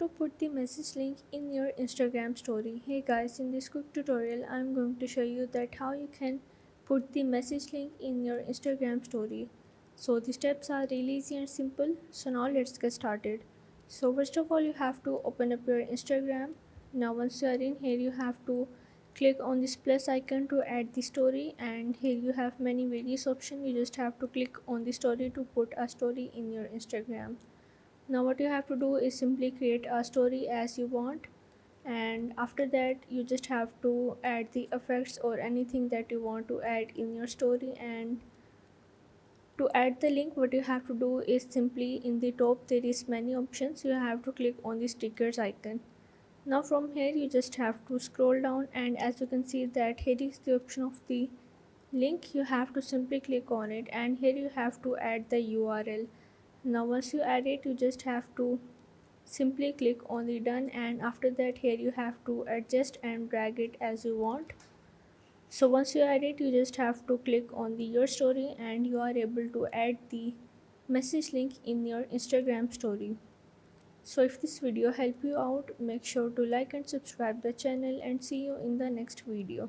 to put the message link in your Instagram story. Hey guys, in this quick tutorial I'm going to show you that how you can put the message link in your Instagram story. So the steps are really easy and simple. So now let's get started. So first of all you have to open up your Instagram. Now once you are in here you have to click on this plus icon to add the story, and here you have many various options. You just have to click on the story to put a story in your Instagram. Now what you have to do is simply create a story as you want, and after that you just have to add the effects or anything that you want to add in your story. And to add the link, what you have to do is simply in the top there is many options. You have to click on the stickers icon. Now from here you just have to scroll down, and as you can see that here is the option of the link. You have to simply click on it, and here you have to add the URL. Now once you add it you just have to simply click on the done, and after that here you have to adjust and drag it as you want. So once you add it you just have to click on the your story, and you are able to add the message link in your Instagram story. So if this video helped you out, make sure to like and subscribe the channel, and see you in the next video.